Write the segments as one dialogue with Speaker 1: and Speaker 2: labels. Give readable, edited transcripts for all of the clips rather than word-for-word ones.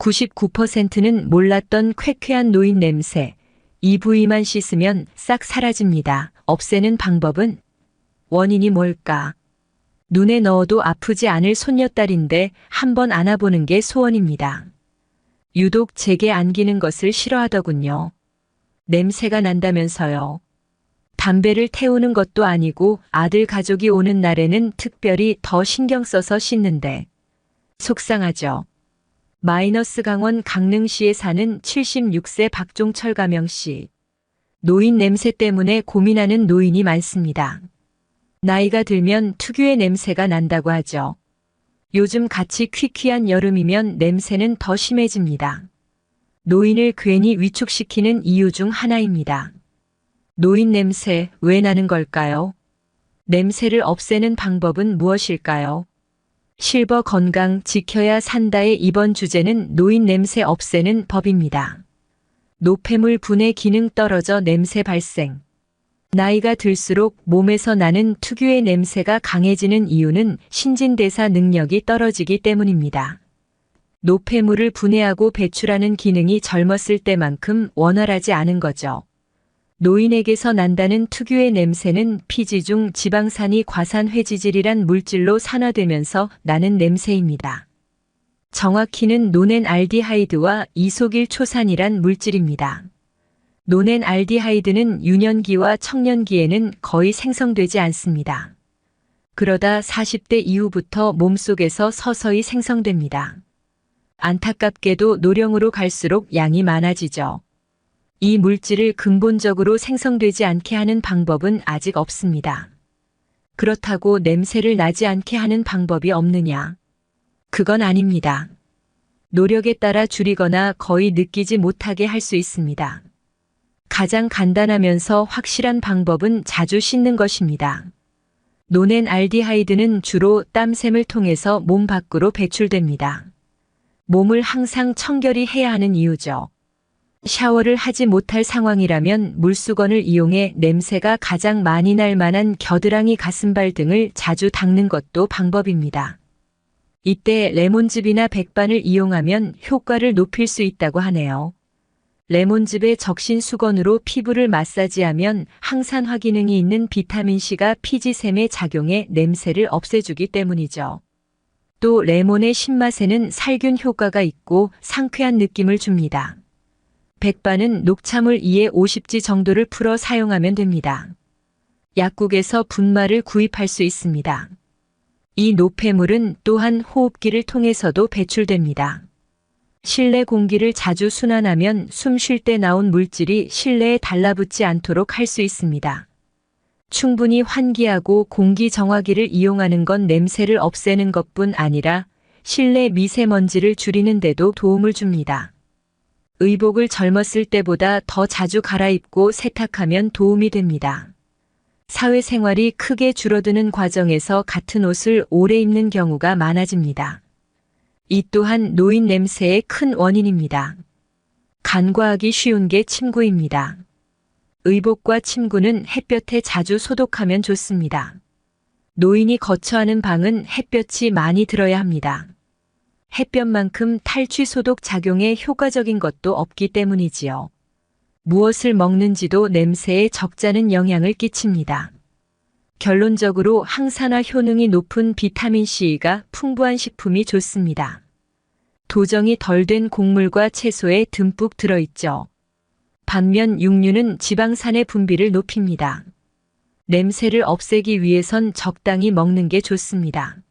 Speaker 1: 99%는 몰랐던 쾌쾌한 노인 냄새. 이 부위만 씻으면 싹 사라집니다. 없애는 방법은? 원인이 뭘까? 눈에 넣어도 아프지 않을 손녀딸인데 한번 안아보는 게 소원입니다. 유독 제게 안기는 것을 싫어하더군요. 냄새가 난다면서요. 담배를 태우는 것도 아니고 아들 가족이 오는 날에는 특별히 더 신경 써서 씻는데. 속상하죠. 마이너스 강원 강릉시에 사는 76세 박종철 가명씨. 노인 냄새 때문에 고민하는 노인이 많습니다. 나이가 들면 특유의 냄새가 난다고 하죠. 요즘 같이 퀴퀴한 여름이면 냄새는 더 심해집니다. 노인을 괜히 위축시키는 이유 중 하나입니다. 노인 냄새 왜 나는 걸까요? 냄새를 없애는 방법은 무엇일까요? 실버 건강 지켜야 산다의 이번 주제는 노인 냄새 없애는 법입니다. 노폐물 분해 기능 떨어져 냄새 발생. 나이가 들수록 몸에서 나는 특유의 냄새가 강해지는 이유는 신진대사 능력이 떨어지기 때문입니다. 노폐물을 분해하고 배출하는 기능이 젊었을 때만큼 원활하지 않은 거죠. 노인에게서 난다는 특유의 냄새는 피지 중 지방산이 과산화지질이란 물질로 산화되면서 나는 냄새입니다. 정확히는 노넨알디하이드와 이소길초산이란 물질입니다. 노넨알디하이드는 유년기와 청년기에는 거의 생성되지 않습니다. 그러다 40대 이후부터 몸속에서 서서히 생성됩니다. 안타깝게도 노령으로 갈수록 양이 많아지죠. 이 물질을 근본적으로 생성되지 않게 하는 방법은 아직 없습니다. 그렇다고 냄새를 나지 않게 하는 방법이 없느냐? 그건 아닙니다. 노력에 따라 줄이거나 거의 느끼지 못하게 할 수 있습니다. 가장 간단하면서 확실한 방법은 자주 씻는 것입니다. 노넨알디하이드는 주로 땀샘을 통해서 몸 밖으로 배출됩니다. 몸을 항상 청결히 해야 하는 이유죠. 샤워를 하지 못할 상황이라면 물수건을 이용해 냄새가 가장 많이 날 만한 겨드랑이 가슴발 등을 자주 닦는 것도 방법입니다. 이때 레몬즙이나 백반을 이용하면 효과를 높일 수 있다고 하네요. 레몬즙에 적신 수건으로 피부를 마사지하면 항산화 기능이 있는 비타민C가 피지샘에 작용해 냄새를 없애주기 때문이죠. 또 레몬의 신맛에는 살균 효과가 있고 상쾌한 느낌을 줍니다. 백반은 녹차물 2에 50지 정도를 풀어 사용하면 됩니다. 약국에서 분말을 구입할 수 있습니다. 이 노폐물은 또한 호흡기를 통해서도 배출됩니다. 실내 공기를 자주 순환하면 숨 쉴 때 나온 물질이 실내에 달라붙지 않도록 할 수 있습니다. 충분히 환기하고 공기 정화기를 이용하는 건 냄새를 없애는 것뿐 아니라 실내 미세먼지를 줄이는 데도 도움을 줍니다. 의복을 젊었을 때보다 더 자주 갈아입고 세탁하면 도움이 됩니다. 사회생활이 크게 줄어드는 과정에서 같은 옷을 오래 입는 경우가 많아집니다. 이 또한 노인 냄새의 큰 원인입니다. 간과하기 쉬운 게 침구입니다. 의복과 침구는 햇볕에 자주 소독하면 좋습니다. 노인이 거처하는 방은 햇볕이 많이 들어야 합니다. 햇볕만큼 탈취 소독 작용에 효과적인 것도 없기 때문이지요. 무엇을 먹는지도 냄새에 적잖은 영향을 끼칩니다. 결론적으로 항산화 효능이 높은 비타민C가 풍부한 식품이 좋습니다. 도정이 덜 된 곡물과 채소에 듬뿍 들어있죠. 반면 육류는 지방산의 분비를 높입니다. 냄새를 없애기 위해선 적당히 먹는 게 좋습니다.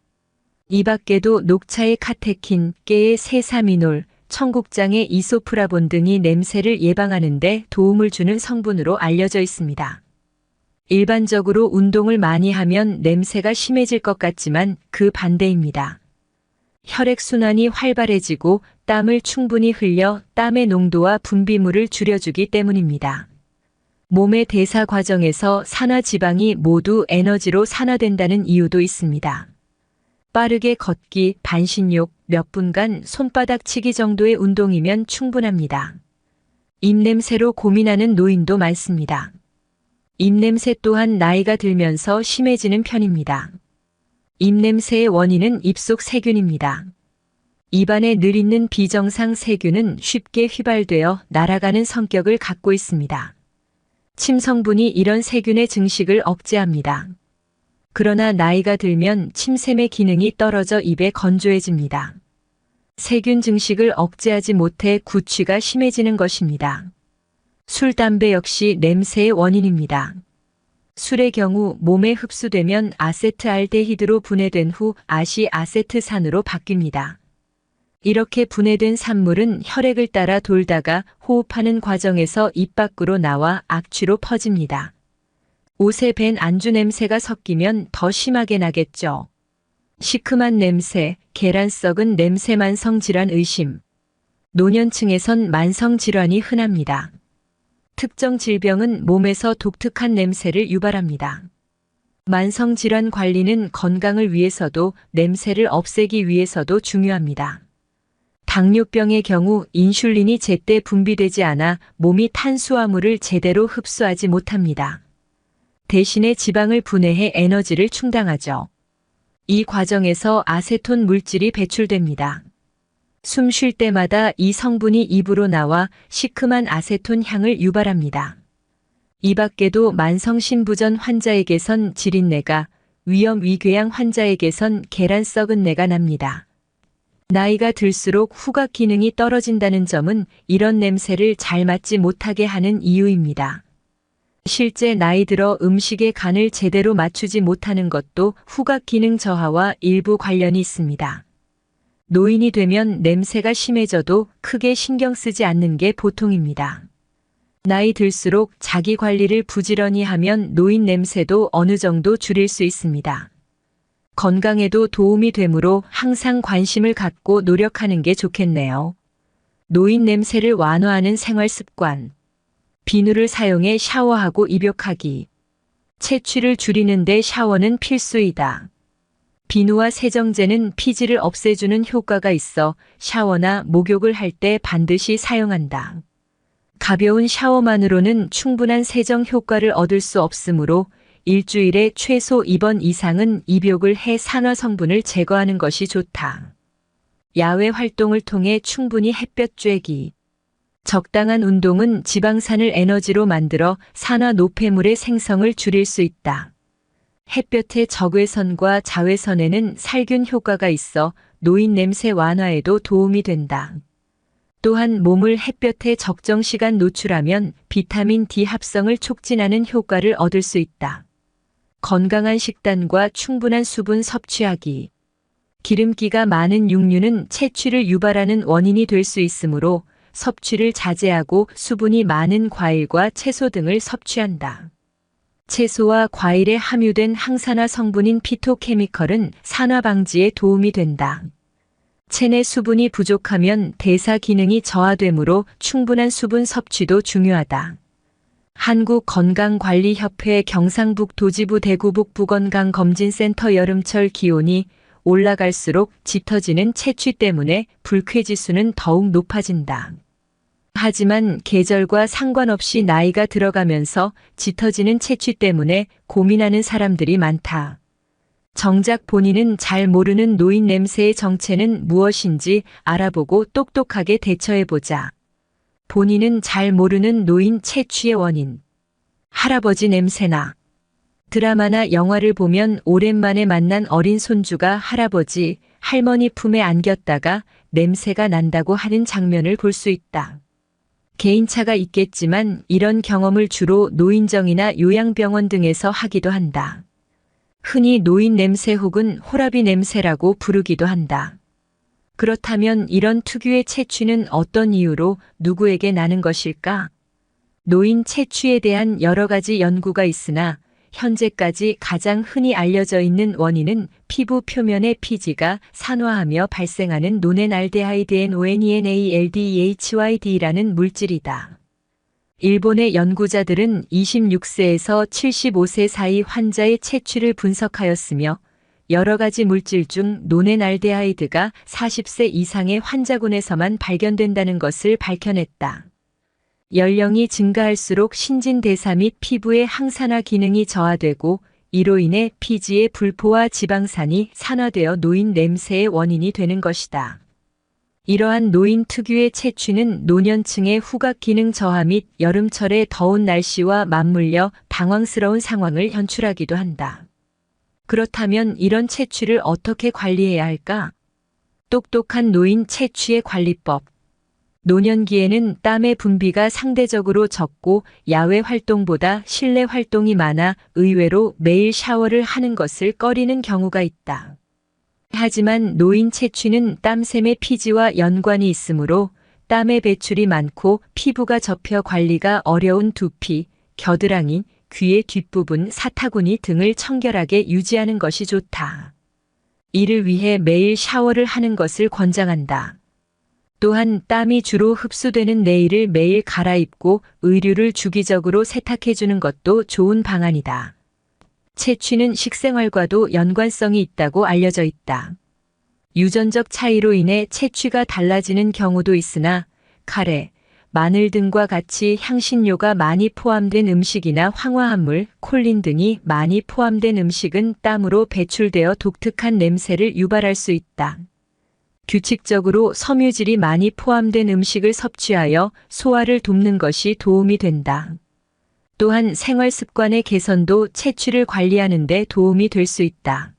Speaker 1: 이 밖에도 녹차의 카테킨, 깨의 세사미놀, 청국장의 이소프라본 등이 냄새를 예방하는 데 도움을 주는 성분으로 알려져 있습니다. 일반적으로 운동을 많이 하면 냄새가 심해질 것 같지만 그 반대입니다. 혈액순환이 활발해지고 땀을 충분히 흘려 땀의 농도와 분비물을 줄여주기 때문입니다. 몸의 대사 과정에서 산화지방이 모두 에너지로 산화된다는 이유도 있습니다. 빠르게 걷기, 반신욕, 몇 분간 손바닥 치기 정도의 운동이면 충분합니다. 입냄새로 고민하는 노인도 많습니다. 입냄새 또한 나이가 들면서 심해지는 편입니다. 입냄새의 원인은 입속 세균입니다. 입안에 늘 있는 비정상 세균은 쉽게 휘발되어 날아가는 성격을 갖고 있습니다. 침 성분이 이런 세균의 증식을 억제합니다. 그러나 나이가 들면 침샘의 기능이 떨어져 입에 건조해집니다. 세균 증식을 억제하지 못해 구취가 심해지는 것입니다. 술, 담배 역시 냄새의 원인입니다. 술의 경우 몸에 흡수되면 아세트알데히드로 분해된 후 아시아세트산으로 바뀝니다. 이렇게 분해된 산물은 혈액을 따라 돌다가 호흡하는 과정에서 입 밖으로 나와 악취로 퍼집니다. 옷에 밴 안주 냄새가 섞이면 더 심하게 나겠죠. 시큼한 냄새, 계란 썩은 냄새 만성질환 의심. 노년층에선 만성질환이 흔합니다. 특정 질병은 몸에서 독특한 냄새를 유발합니다. 만성질환 관리는 건강을 위해서도 냄새를 없애기 위해서도 중요합니다. 당뇨병의 경우 인슐린이 제때 분비되지 않아 몸이 탄수화물을 제대로 흡수하지 못합니다. 대신에 지방을 분해해 에너지를 충당하죠. 이 과정에서 아세톤 물질이 배출됩니다. 숨 쉴 때마다 이 성분이 입으로 나와 시큼한 아세톤 향을 유발합니다. 이 밖에도 만성신부전 환자에게선 지린내가, 위염위궤양 환자에게선 계란 썩은 내가 납니다. 나이가 들수록 후각 기능이 떨어진다는 점은 이런 냄새를 잘 맡지 못하게 하는 이유입니다. 실제 나이 들어 음식의 간을 제대로 맞추지 못하는 것도 후각 기능 저하와 일부 관련이 있습니다. 노인이 되면 냄새가 심해져도 크게 신경 쓰지 않는 게 보통입니다. 나이 들수록 자기 관리를 부지런히 하면 노인 냄새도 어느 정도 줄일 수 있습니다. 건강에도 도움이 되므로 항상 관심을 갖고 노력하는 게 좋겠네요. 노인 냄새를 완화하는 생활 습관. 비누를 사용해 샤워하고 입욕하기. 채취를 줄이는데 샤워는 필수이다. 비누와 세정제는 피지를 없애주는 효과가 있어 샤워나 목욕을 할 때 반드시 사용한다. 가벼운 샤워만으로는 충분한 세정 효과를 얻을 수 없으므로 일주일에 최소 2번 이상은 입욕을 해 산화 성분을 제거하는 것이 좋다. 야외 활동을 통해 충분히 햇볕 쬐기. 적당한 운동은 지방산을 에너지로 만들어 산화 노폐물의 생성을 줄일 수 있다. 햇볕의 적외선과 자외선에는 살균 효과가 있어 노인 냄새 완화에도 도움이 된다. 또한 몸을 햇볕에 적정 시간 노출하면 비타민 D 합성을 촉진하는 효과를 얻을 수 있다. 건강한 식단과 충분한 수분 섭취하기. 기름기가 많은 육류는 채취를 유발하는 원인이 될 수 있으므로 섭취를 자제하고 수분이 많은 과일과 채소 등을 섭취한다. 채소와 과일에 함유된 항산화 성분인 피토케미컬은 산화 방지에 도움이 된다. 체내 수분이 부족하면 대사 기능이 저하되므로 충분한 수분 섭취도 중요하다. 한국건강관리협회 경상북도 지부 대구북 부건강검진센터 여름철 기온이 올라갈수록 짙어지는 채취 때문에 불쾌지수는 더욱 높아진다. 하지만 계절과 상관없이 나이가 들어가면서 짙어지는 채취 때문에 고민하는 사람들이 많다. 정작 본인은 잘 모르는 노인 냄새의 정체는 무엇인지 알아보고 똑똑하게 대처해보자. 본인은 잘 모르는 노인 채취의 원인. 할아버지 냄새나. 드라마나 영화를 보면 오랜만에 만난 어린 손주가 할아버지, 할머니 품에 안겼다가 냄새가 난다고 하는 장면을 볼 수 있다. 개인차가 있겠지만 이런 경험을 주로 노인정이나 요양병원 등에서 하기도 한다. 흔히 노인 냄새 혹은 호라비 냄새라고 부르기도 한다. 그렇다면 이런 특유의 채취는 어떤 이유로 누구에게 나는 것일까? 노인 채취에 대한 여러 가지 연구가 있으나 현재까지 가장 흔히 알려져 있는 원인은 피부 표면의 피지가 산화하며 발생하는 노넨알데하이드 NONENALDEHYD라는 물질이다. 일본의 연구자들은 26세에서 75세 사이 환자의 채취를 분석하였으며 여러 가지 물질 중 노넨알데하이드가 40세 이상의 환자군에서만 발견된다는 것을 밝혀냈다. 연령이 증가할수록 신진대사 및 피부의 항산화 기능이 저하되고 이로 인해 피지의 불포와 지방산이 산화되어 노인 냄새의 원인이 되는 것이다. 이러한 노인 특유의 채취는 노년층의 후각 기능 저하 및 여름철의 더운 날씨와 맞물려 당황스러운 상황을 연출하기도 한다. 그렇다면 이런 채취를 어떻게 관리해야 할까? 똑똑한 노인 채취의 관리법. 노년기에는 땀의 분비가 상대적으로 적고 야외 활동보다 실내 활동이 많아 의외로 매일 샤워를 하는 것을 꺼리는 경우가 있다. 하지만 노인 채취는 땀샘의 피지와 연관이 있으므로 땀의 배출이 많고 피부가 접혀 관리가 어려운 두피, 겨드랑이, 귀의 뒷부분, 사타구니 등을 청결하게 유지하는 것이 좋다. 이를 위해 매일 샤워를 하는 것을 권장한다. 또한 땀이 주로 흡수되는 내일을 매일 갈아입고 의류를 주기적으로 세탁해주는 것도 좋은 방안이다. 채취는 식생활과도 연관성이 있다고 알려져 있다. 유전적 차이로 인해 채취가 달라지는 경우도 있으나 카레, 마늘 등과 같이 향신료가 많이 포함된 음식이나 황화합물, 콜린 등이 많이 포함된 음식은 땀으로 배출되어 독특한 냄새를 유발할 수 있다. 규칙적으로 섬유질이 많이 포함된 음식을 섭취하여 소화를 돕는 것이 도움이 된다. 또한 생활 습관의 개선도 채취를 관리하는 데 도움이 될 수 있다.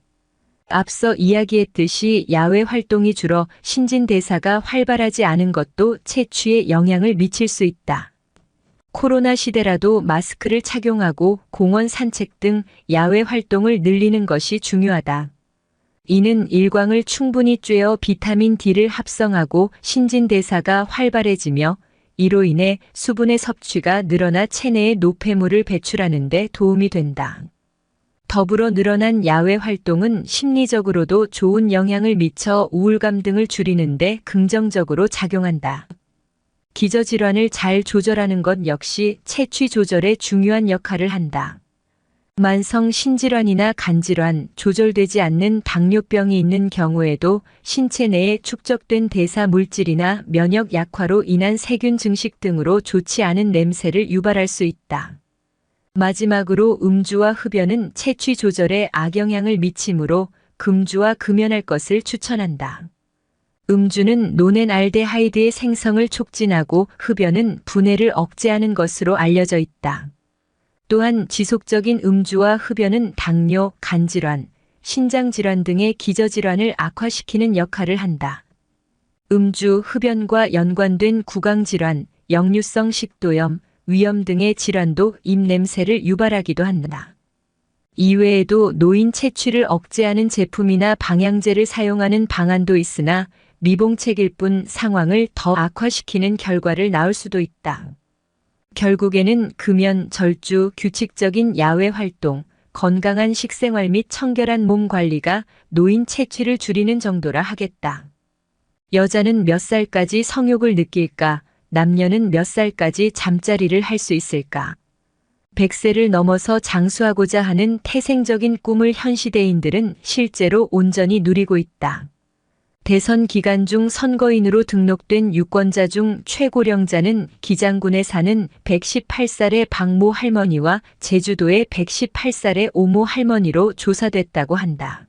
Speaker 1: 앞서 이야기했듯이 야외 활동이 줄어 신진대사가 활발하지 않은 것도 채취에 영향을 미칠 수 있다. 코로나 시대라도 마스크를 착용하고 공원 산책 등 야외 활동을 늘리는 것이 중요하다. 이는 일광을 충분히 쬐어 비타민 D를 합성하고 신진대사가 활발해지며 이로 인해 수분의 섭취가 늘어나 체내에 노폐물을 배출하는 데 도움이 된다. 더불어 늘어난 야외 활동은 심리적으로도 좋은 영향을 미쳐 우울감 등을 줄이는 데 긍정적으로 작용한다. 기저질환을 잘 조절하는 것 역시 채취 조절에 중요한 역할을 한다. 만성 신질환이나 간질환, 조절되지 않는 당뇨병이 있는 경우에도 신체 내에 축적된 대사 물질이나 면역 약화로 인한 세균 증식 등으로 좋지 않은 냄새를 유발할 수 있다. 마지막으로 음주와 흡연은 채취 조절에 악영향을 미치므로 금주와 금연할 것을 추천한다. 음주는 노넨알데하이드의 생성을 촉진하고 흡연은 분해를 억제하는 것으로 알려져 있다. 또한 지속적인 음주와 흡연은 당뇨, 간질환, 신장질환 등의 기저질환을 악화시키는 역할을 한다. 음주, 흡연과 연관된 구강질환, 역류성 식도염, 위염 등의 질환도 입냄새를 유발하기도 한다. 이외에도 노인 채취를 억제하는 제품이나 방향제를 사용하는 방안도 있으나 미봉책일 뿐 상황을 더 악화시키는 결과를 낳을 수도 있다. 결국에는 금연, 절주, 규칙적인 야외 활동, 건강한 식생활 및 청결한 몸 관리가 노인 채취를 줄이는 정도라 하겠다. 여자는 몇 살까지 성욕을 느낄까? 남녀는 몇 살까지 잠자리를 할 수 있을까? 100세를 넘어서 장수하고자 하는 태생적인 꿈을 현 시대인들은 실제로 온전히 누리고 있다. 대선 기간 중 선거인으로 등록된 유권자 중 최고령자는 기장군에 사는 118살의 박모 할머니와 제주도의 118살의 오모 할머니로 조사됐다고 한다.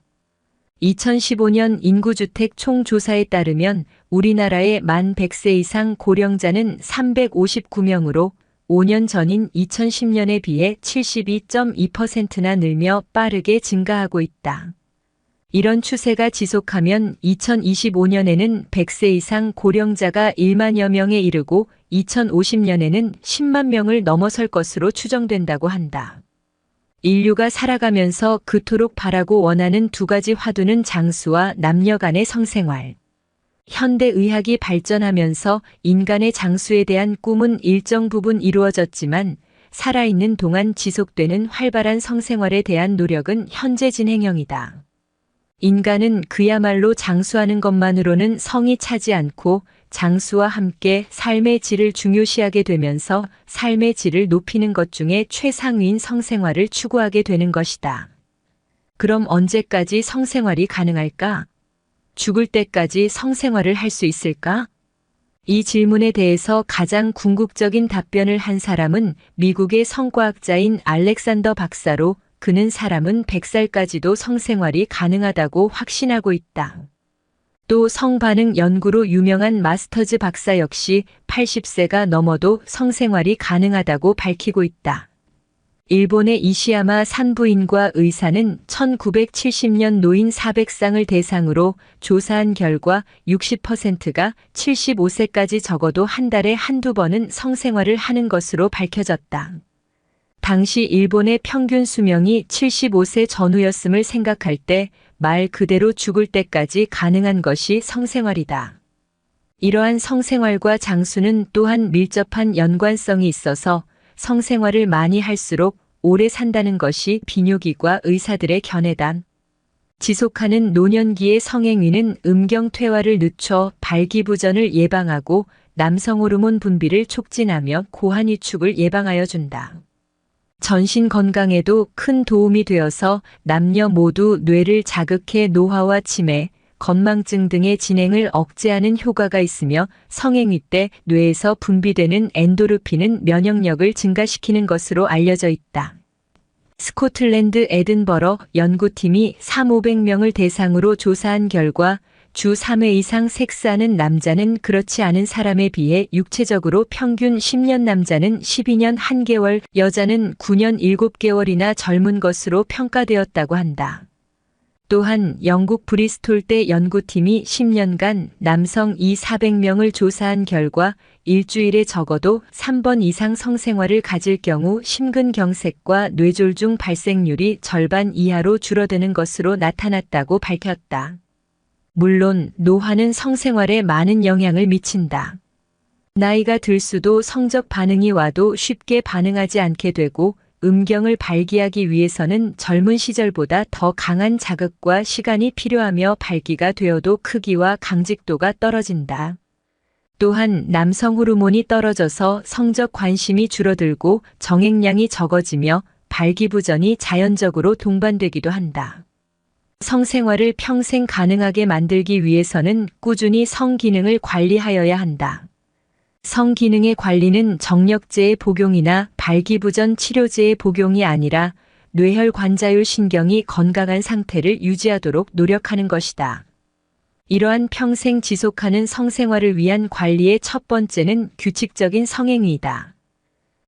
Speaker 1: 2015년 인구주택 총조사에 따르면 우리나라의 만 100세 이상 고령자는 359명으로 5년 전인 2010년에 비해 72.2%나 늘며 빠르게 증가하고 있다. 이런 추세가 지속하면 2025년에는 100세 이상 고령자가 1만여 명에 이르고 2050년에는 10만 명을 넘어설 것으로 추정된다고 한다. 인류가 살아가면서 그토록 바라고 원하는 두 가지 화두는 장수와 남녀 간의 성생활. 현대 의학이 발전하면서 인간의 장수에 대한 꿈은 일정 부분 이루어졌지만 살아있는 동안 지속되는 활발한 성생활에 대한 노력은 현재 진행형이다. 인간은 그야말로 장수하는 것만으로는 성이 차지 않고 장수와 함께 삶의 질을 중요시하게 되면서 삶의 질을 높이는 것 중에 최상위인 성생활을 추구하게 되는 것이다. 그럼 언제까지 성생활이 가능할까? 죽을 때까지 성생활을 할 수 있을까? 이 질문에 대해서 가장 궁극적인 답변을 한 사람은 미국의 성과학자인 알렉산더 박사로 그는 사람은 100살까지도 성생활이 가능하다고 확신하고 있다. 또 성반응 연구로 유명한 마스터즈 박사 역시 80세가 넘어도 성생활이 가능하다고 밝히고 있다. 일본의 이시야마 산부인과 의사는 1970년 노인 400쌍을 대상으로 조사한 결과 60%가 75세까지 적어도 한 달에 한두 번은 성생활을 하는 것으로 밝혀졌다. 당시 일본의 평균 수명이 75세 전후였음을 생각할 때 말 그대로 죽을 때까지 가능한 것이 성생활이다. 이러한 성생활과 장수는 또한 밀접한 연관성이 있어서 성생활을 많이 할수록 오래 산다는 것이 비뇨기과 의사들의 견해다. 지속하는 노년기의 성행위는 음경퇴화를 늦춰 발기부전을 예방하고 남성 호르몬 분비를 촉진하며 고환 위축을 예방하여 준다. 전신 건강에도 큰 도움이 되어서 남녀 모두 뇌를 자극해 노화와 치매, 건망증 등의 진행을 억제하는 효과가 있으며 성행위 때 뇌에서 분비되는 엔도르핀은 면역력을 증가시키는 것으로 알려져 있다. 스코틀랜드 에든버러 연구팀이 3,500명을 대상으로 조사한 결과 주 3회 이상 섹스하는 남자는 그렇지 않은 사람에 비해 육체적으로 평균 10년 남자는 12년 1개월, 여자는 9년 7개월이나 젊은 것으로 평가되었다고 한다. 또한 영국 브리스톨대 연구팀이 10년간 남성 2,400명을 조사한 결과 일주일에 적어도 3번 이상 성생활을 가질 경우 심근경색과 뇌졸중 발생률이 절반 이하로 줄어드는 것으로 나타났다고 밝혔다. 물론 노화는 성생활에 많은 영향을 미친다. 나이가 들수록 성적 반응이 와도 쉽게 반응하지 않게 되고 음경을 발기하기 위해서는 젊은 시절보다 더 강한 자극과 시간이 필요하며 발기가 되어도 크기와 강직도가 떨어진다. 또한 남성 호르몬이 떨어져서 성적 관심이 줄어들고 정액량이 적어지며 발기부전이 자연적으로 동반되기도 한다. 성생활을 평생 가능하게 만들기 위해서는 꾸준히 성기능을 관리하여야 한다. 성기능의 관리는 정력제의 복용이나 발기부전 치료제의 복용이 아니라 뇌혈관자율 신경이 건강한 상태를 유지하도록 노력하는 것이다. 이러한 평생 지속하는 성생활을 위한 관리의 첫 번째는 규칙적인 성행위이다.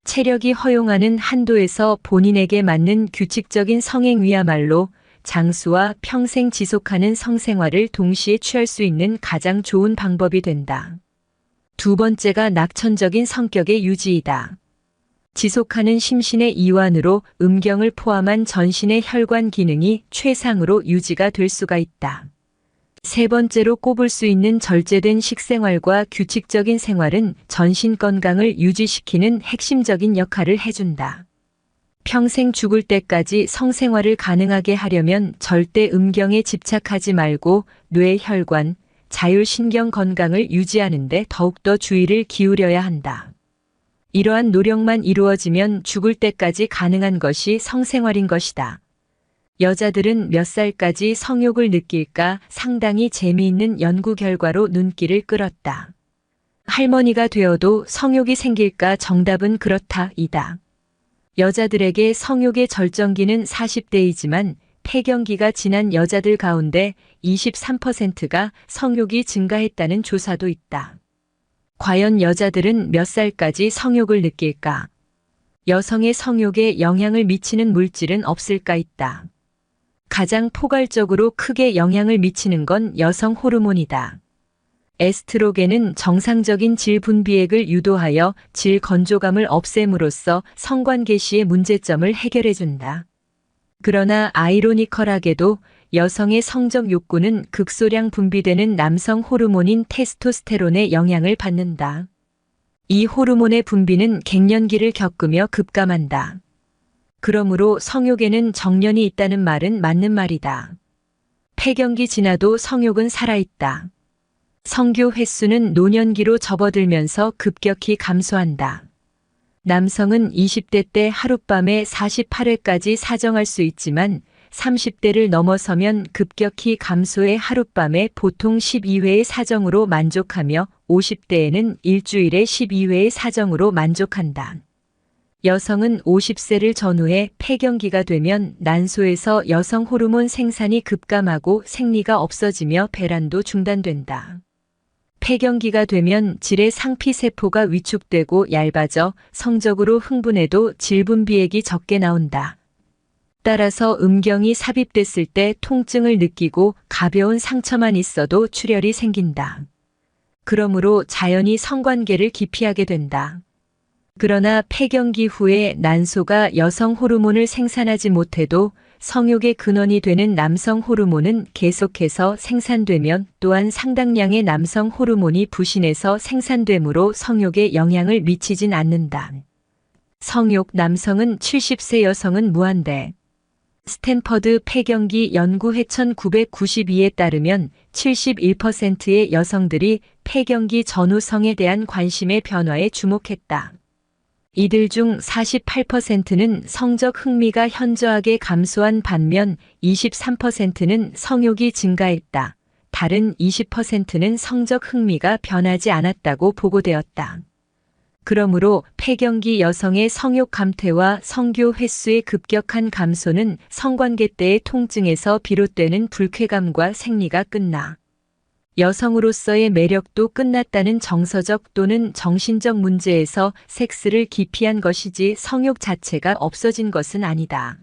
Speaker 1: 체력이 허용하는 한도에서 본인에게 맞는 규칙적인 성행위야말로 장수와 평생 지속하는 성생활을 동시에 취할 수 있는 가장 좋은 방법이 된다. 두 번째가 낙천적인 성격의 유지이다. 지속하는 심신의 이완으로 음경을 포함한 전신의 혈관 기능이 최상으로 유지가 될 수가 있다. 세 번째로 꼽을 수 있는 절제된 식생활과 규칙적인 생활은 전신 건강을 유지시키는 핵심적인 역할을 해준다. 평생 죽을 때까지 성생활을 가능하게 하려면 절대 음경에 집착하지 말고 뇌 혈관, 자율신경 건강을 유지하는 데 더욱더 주의를 기울여야 한다. 이러한 노력만 이루어지면 죽을 때까지 가능한 것이 성생활인 것이다. 여자들은 몇 살까지 성욕을 느낄까 상당히 재미있는 연구 결과로 눈길을 끌었다. 할머니가 되어도 성욕이 생길까 정답은 그렇다이다. 여자들에게 성욕의 절정기는 40대이지만 폐경기가 지난 여자들 가운데 23%가 성욕이 증가했다는 조사도 있다. 과연 여자들은 몇 살까지 성욕을 느낄까? 여성의 성욕에 영향을 미치는 물질은 없을까 있다. 가장 포괄적으로 크게 영향을 미치는 건 여성 호르몬이다. 에스트로겐은 정상적인 질 분비액을 유도하여 질 건조감을 없앰으로써 성관계 시의 문제점을 해결해준다. 그러나 아이러니컬하게도 여성의 성적 욕구는 극소량 분비되는 남성 호르몬인 테스토스테론의 영향을 받는다. 이 호르몬의 분비는 갱년기를 겪으며 급감한다. 그러므로 성욕에는 정년이 있다는 말은 맞는 말이다. 폐경기 지나도 성욕은 살아있다. 성교 횟수는 노년기로 접어들면서 급격히 감소한다. 남성은 20대 때 하룻밤에 48회까지 사정할 수 있지만 30대를 넘어서면 급격히 감소해 하룻밤에 보통 12회의 사정으로 만족하며 50대에는 일주일에 12회의 사정으로 만족한다. 여성은 50세를 전후해 폐경기가 되면 난소에서 여성 호르몬 생산이 급감하고 생리가 없어지며 배란도 중단된다. 폐경기가 되면 질의 상피세포가 위축되고 얇아져 성적으로 흥분해도 질분비액이 적게 나온다. 따라서 음경이 삽입됐을 때 통증을 느끼고 가벼운 상처만 있어도 출혈이 생긴다. 그러므로 자연히 성관계를 기피하게 된다. 그러나 폐경기 후에 난소가 여성 호르몬을 생산하지 못해도 성욕의 근원이 되는 남성 호르몬은 계속해서 생산되면 또한 상당량의 남성 호르몬이 부신해서 생산되므로 성욕에 영향을 미치진 않는다. 성욕 남성은 70세 여성은 무한대. 스탠퍼드 폐경기 연구회 1992에 따르면 71%의 여성들이 폐경기 전후 성에 대한 관심의 변화에 주목했다. 이들 중 48%는 성적 흥미가 현저하게 감소한 반면 23%는 성욕이 증가했다. 다른 20%는 성적 흥미가 변하지 않았다고 보고되었다. 그러므로 폐경기 여성의 성욕 감퇴와 성교 횟수의 급격한 감소는 성관계 때의 통증에서 비롯되는 불쾌감과 생리가 끝나 여성으로서의 매력도 끝났다는 정서적 또는 정신적 문제에서 섹스를 기피한 것이지 성욕 자체가 없어진 것은 아니다.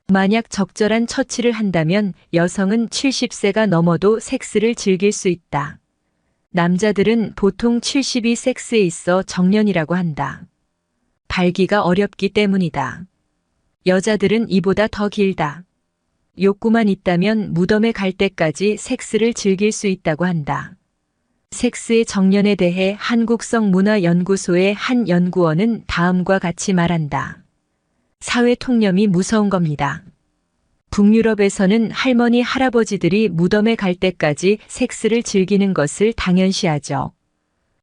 Speaker 1: 만약 적절한 처치를 한다면 여성은 70세가 넘어도 섹스를 즐길 수 있다. 남자들은 보통 70이 섹스에 있어 정년이라고 한다. 발기가 어렵기 때문이다. 여자들은 이보다 더 길다. 욕구만 있다면 무덤에 갈 때까지 섹스를 즐길 수 있다고 한다. 섹스의 정년에 대해 한국성문화연구소의 한 연구원은 다음과 같이 말한다. 사회 통념이 무서운 겁니다. 북유럽에서는 할머니, 할아버지들이 무덤에 갈 때까지 섹스를 즐기는 것을 당연시하죠.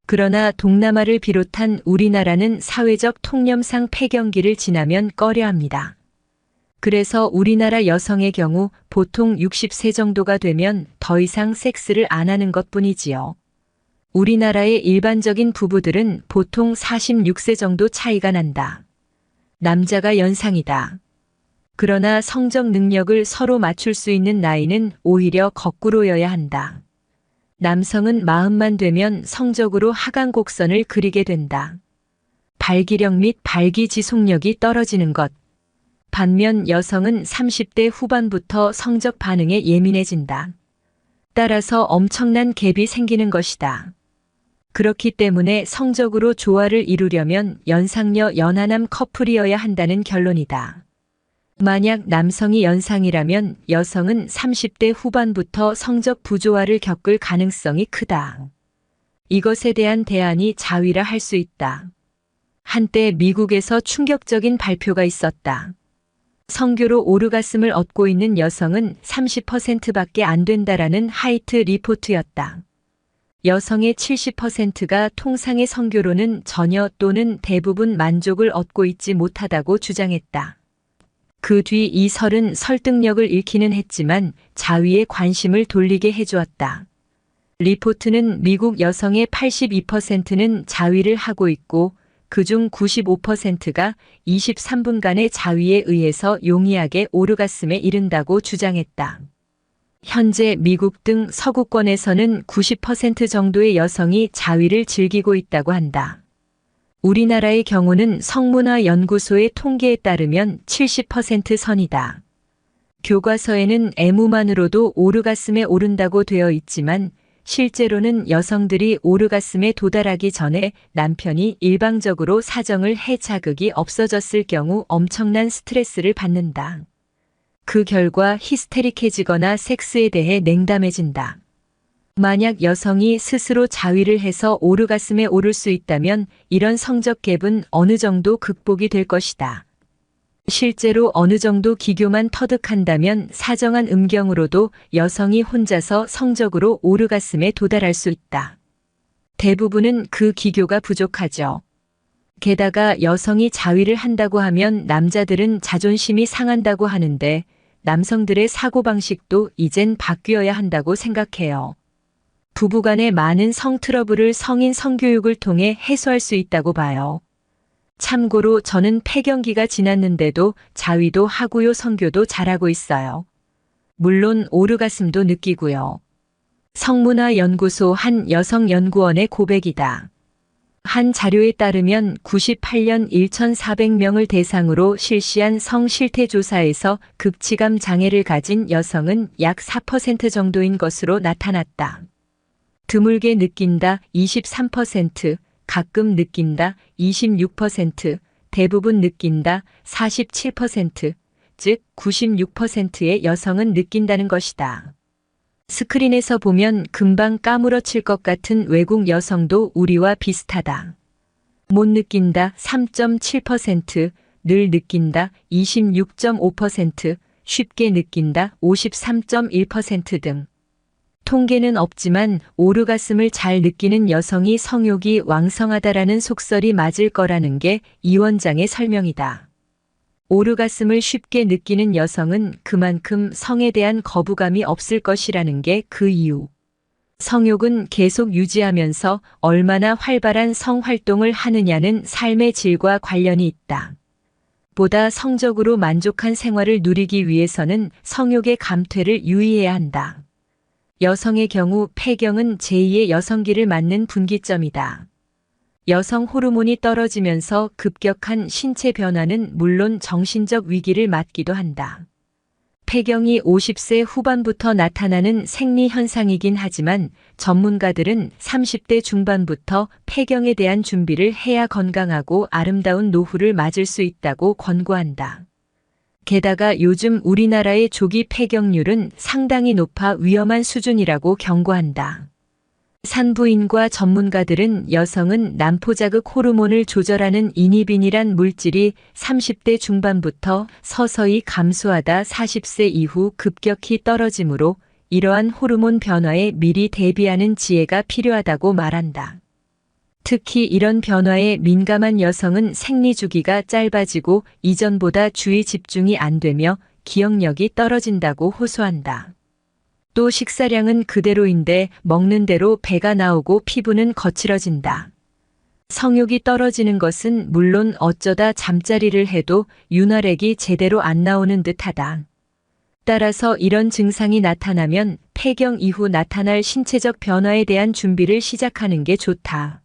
Speaker 1: 그러나 동남아를 비롯한 우리나라는 사회적 통념상 폐경기를 지나면 꺼려합니다. 그래서 우리나라 여성의 경우 보통 60세 정도가 되면 더 이상 섹스를 안 하는 것뿐이지요. 우리나라의 일반적인 부부들은 보통 46세 정도 차이가 난다. 남자가 연상이다. 그러나 성적 능력을 서로 맞출 수 있는 나이는 오히려 거꾸로여야 한다. 남성은 40만 되면 성적으로 하강 곡선을 그리게 된다. 발기력 및 발기 지속력이 떨어지는 것. 반면 여성은 30대 후반부터 성적 반응에 예민해진다. 따라서 엄청난 갭이 생기는 것이다. 그렇기 때문에 성적으로 조화를 이루려면 연상녀 연하남 커플이어야 한다는 결론이다. 만약 남성이 연상이라면 여성은 30대 후반부터 성적 부조화를 겪을 가능성이 크다. 이것에 대한 대안이 자위라 할 수 있다. 한때 미국에서 충격적인 발표가 있었다. 성교로 오르가슴을 얻고 있는 여성은 30%밖에 안 된다라는 하이트 리포트였다. 여성의 70%가 통상의 성교로는 전혀 또는 대부분 만족을 얻고 있지 못하다고 주장했다. 그 뒤 이 설은 설득력을 잃기는 했지만 자위의 관심을 돌리게 해주었다. 리포트는 미국 여성의 82%는 자위를 하고 있고 그중 95%가 23분간의 자위에 의해서 용이하게 오르가슴에 이른다고 주장했다. 현재 미국 등 서구권에서는 90% 정도의 여성이 자위를 즐기고 있다고 한다. 우리나라의 경우는 성문화연구소의 통계에 따르면 70% 선이다. 교과서에는 애무만으로도 오르가슴에 오른다고 되어 있지만 실제로는 여성들이 오르가슴에 도달하기 전에 남편이 일방적으로 사정을 해 자극이 없어졌을 경우 엄청난 스트레스를 받는다. 그 결과 히스테릭해지거나 섹스에 대해 냉담해진다. 만약 여성이 스스로 자위를 해서 오르가슴에 오를 수 있다면 이런 성적 갭은 어느 정도 극복이 될 것이다. 실제로 어느 정도 기교만 터득한다면 사정한 음경으로도 여성이 혼자서 성적으로 오르가슴에 도달할 수 있다. 대부분은 그 기교가 부족하죠. 게다가 여성이 자위를 한다고 하면 남자들은 자존심이 상한다고 하는데 남성들의 사고방식도 이젠 바뀌어야 한다고 생각해요. 부부간의 많은 성 트러블을 성인 성교육을 통해 해소할 수 있다고 봐요. 참고로 저는 폐경기가 지났는데도 자위도 하고요, 성교도 잘하고 있어요. 물론 오르가슴도 느끼고요. 성문화연구소 한 여성연구원의 고백이다. 한 자료에 따르면 98년 1,400명을 대상으로 실시한 성실태조사에서 극치감 장애를 가진 여성은 약 4% 정도인 것으로 나타났다. 드물게 느낀다 23%, 가끔 느낀다 26%, 대부분 느낀다 47%, 즉 96%의 여성은 느낀다는 것이다. 스크린에서 보면 금방 까무러칠 것 같은 외국 여성도 우리와 비슷하다. 못 느낀다 3.7%, 늘 느낀다 26.5%, 쉽게 느낀다 53.1% 등. 통계는 없지만 오르가슴을 잘 느끼는 여성이 성욕이 왕성하다라는 속설이 맞을 거라는 게 이 원장의 설명이다. 오르가슴을 쉽게 느끼는 여성은 그만큼 성에 대한 거부감이 없을 것이라는 게 그 이유. 성욕은 계속 유지하면서 얼마나 활발한 성활동을 하느냐는 삶의 질과 관련이 있다. 보다 성적으로 만족한 생활을 누리기 위해서는 성욕의 감퇴를 유의해야 한다. 여성의 경우 폐경은 제2의 여성기를 맞는 분기점이다. 여성 호르몬이 떨어지면서 급격한 신체 변화는 물론 정신적 위기를 맞기도 한다. 폐경이 50세 후반부터 나타나는 생리 현상이긴 하지만 전문가들은 30대 중반부터 폐경에 대한 준비를 해야 건강하고 아름다운 노후를 맞을 수 있다고 권고한다. 게다가 요즘 우리나라의 조기 폐경률은 상당히 높아 위험한 수준이라고 경고한다. 산부인과 전문가들은 여성은 난포자극 호르몬을 조절하는 이니빈이란 물질이 30대 중반부터 서서히 감소하다 40세 이후 급격히 떨어지므로 이러한 호르몬 변화에 미리 대비하는 지혜가 필요하다고 말한다. 특히 이런 변화에 민감한 여성은 생리 주기가 짧아지고 이전보다 주의 집중이 안 되며 기억력이 떨어진다고 호소한다. 또 식사량은 그대로인데 먹는 대로 배가 나오고 피부는 거칠어진다. 성욕이 떨어지는 것은 물론 어쩌다 잠자리를 해도 윤활액이 제대로 안 나오는 듯하다. 따라서 이런 증상이 나타나면 폐경 이후 나타날 신체적 변화에 대한 준비를 시작하는 게 좋다.